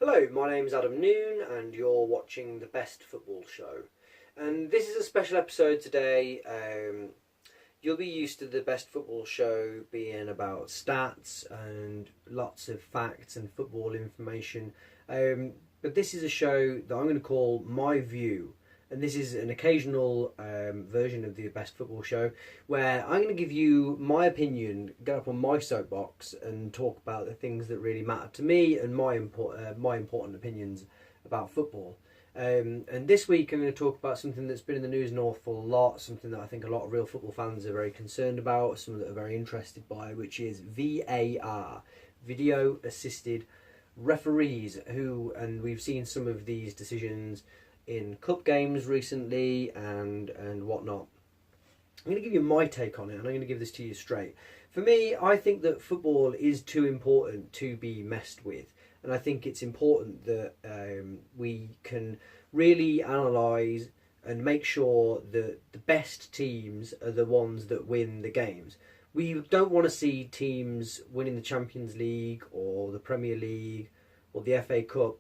Hello, my name's Adam Noon and you're watching The Best Football Show. And this is a special episode today. You'll be used to The Best Football Show being about stats and lots of facts and football information. But this is a show that I'm going to call My View. And this is an occasional version of the Best Football Show where I'm going to give you my opinion, get up on my soapbox and talk about the things that really matter to me and my important opinions about football. And this week I'm going to talk about something that's been in the news an awful lot, something that I think a lot of real football fans are very concerned about, something that are very interested by, which is VAR, Video Assisted Referees, and we've seen some of these decisions in cup games recently and whatnot. I'm going to give you my take on it, and I'm going to give this to you straight. For me, I think that football is too important to be messed with, and I think it's important that we can really analyse and make sure that the best teams are the ones that win the games. We don't want to see teams winning the Champions League or the Premier League or the FA Cup,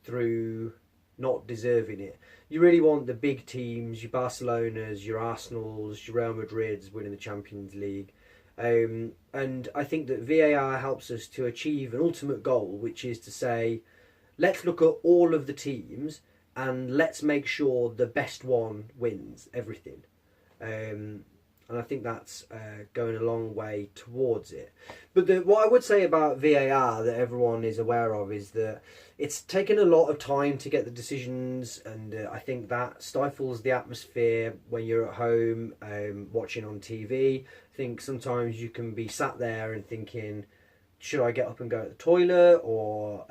through not deserving it. You really want the big teams, your Barcelonas, your Arsenals, your Real Madrids winning the Champions League. And I think that VAR helps us to achieve an ultimate goal, which is to say, let's look at all of the teams and let's make sure the best one wins everything. And I think that's going a long way towards it. But what I would say about VAR that everyone is aware of is that it's taken a lot of time to get the decisions, and I think that stifles the atmosphere when you're at home watching on TV. I think sometimes you can be sat there and thinking, should I get up and go to the toilet, or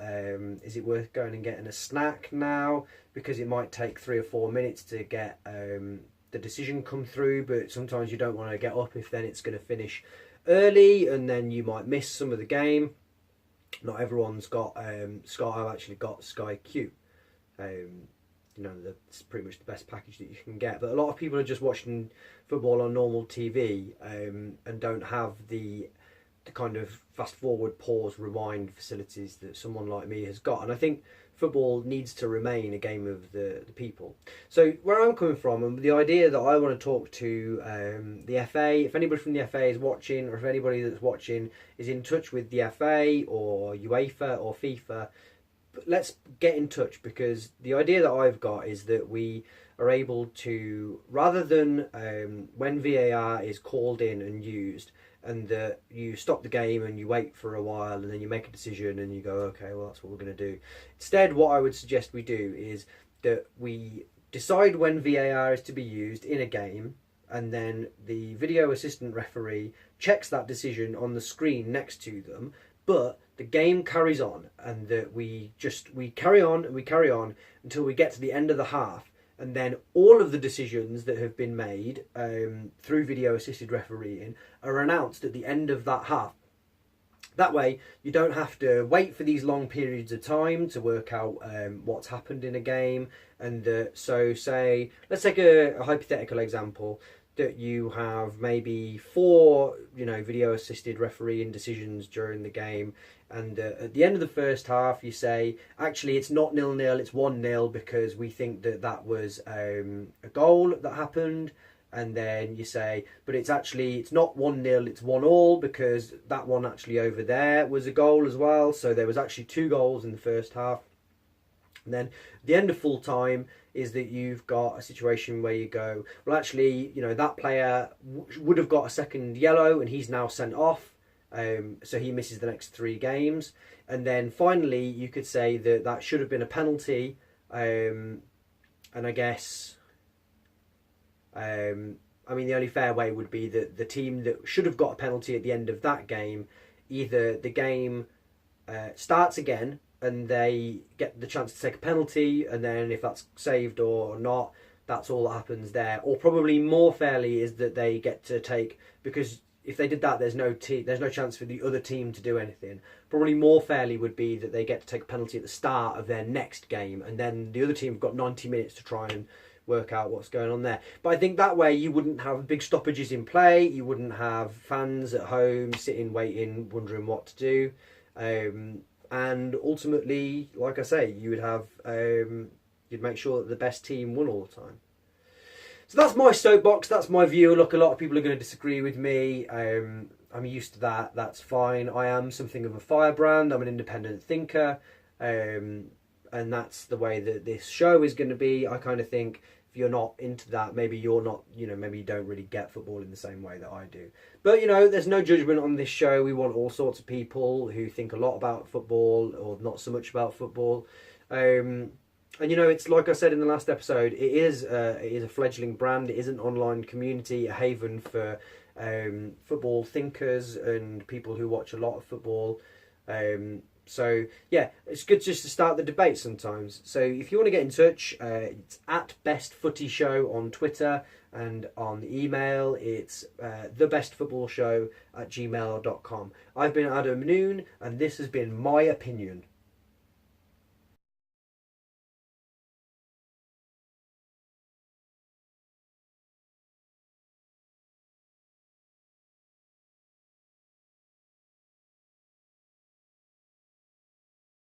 is it worth going and getting a snack now? Because it might take 3 or 4 minutes to get the decision come through, but sometimes you don't want to get up if then it's going to finish early and then you might miss some of the game. Not everyone's got Sky. I've actually got Sky Q. That's pretty much the best package that you can get, but a lot of people are just watching football on normal TV and don't have the kind of fast forward, pause, rewind facilities that someone like me has got. And I think football needs to remain a game of the people. So where I'm coming from, and the idea that I want to talk to the FA, if anybody from the FA is watching, or if anybody that's watching is in touch with the FA or UEFA or FIFA, let's get in touch, because the idea that I've got is that we are able to, rather than when VAR is called in and used, and that you stop the game and you wait for a while and then you make a decision and you go, okay, well, that's what we're going to do. Instead, what I would suggest we do is that we decide when VAR is to be used in a game, and then the video assistant referee checks that decision on the screen next to them, but the game carries on, and that we carry on and we carry on until we get to the end of the half. And then all of the decisions that have been made through video-assisted refereeing are announced at the end of that half. That way, you don't have to wait for these long periods of time to work out what's happened in a game. And so, let's take a hypothetical example, that you have maybe 4, video-assisted refereeing decisions during the game, and at the end of the first half you say, actually it's not 0-0, it's 1-0 because we think that was a goal that happened. And then you say, but it's not 1-0, it's 1-1 because that one actually over there was a goal as well, so there was actually 2 goals in the first half. And then the end of full time is that you've got a situation where you go, well, actually, that player would have got a second yellow and he's now sent off, so he misses the next 3 games. And then finally, you could say that should have been a penalty, and I guess, the only fair way would be that the team that should have got a penalty at the end of that game, either the game starts again and they get the chance to take a penalty, and then if that's saved or not, that's all that happens there. Or probably more fairly is that they get to take, because if they did that, there's no chance for the other team to do anything. Probably more fairly would be that they get to take a penalty at the start of their next game, and then the other team have got 90 minutes to try and work out what's going on there. But I think that way you wouldn't have big stoppages in play, you wouldn't have fans at home sitting, waiting, wondering what to do. and ultimately, like I say, you would have you'd make sure that the best team won all the time. So that's my soapbox. That's my view. Look, a lot of people are going to disagree with me. I'm used to that. That's fine. I am something of a firebrand. I'm an independent thinker, and that's the way that this show is going to be. I kind of think if you're not into that, maybe you're not. Maybe you don't really get football in the same way that I do. But there's no judgment on this show. We want all sorts of people who think a lot about football or not so much about football. And it's like I said in the last episode, it is a fledgling brand. It is an online community, a haven for football thinkers and people who watch a lot of football. So yeah, it's good just to start the debate sometimes. So if you want to get in touch, it's at Best Footy Show on Twitter, and on the email it's thebestfootballshow@gmail.com. I've been Adam Noon, and this has been my opinion.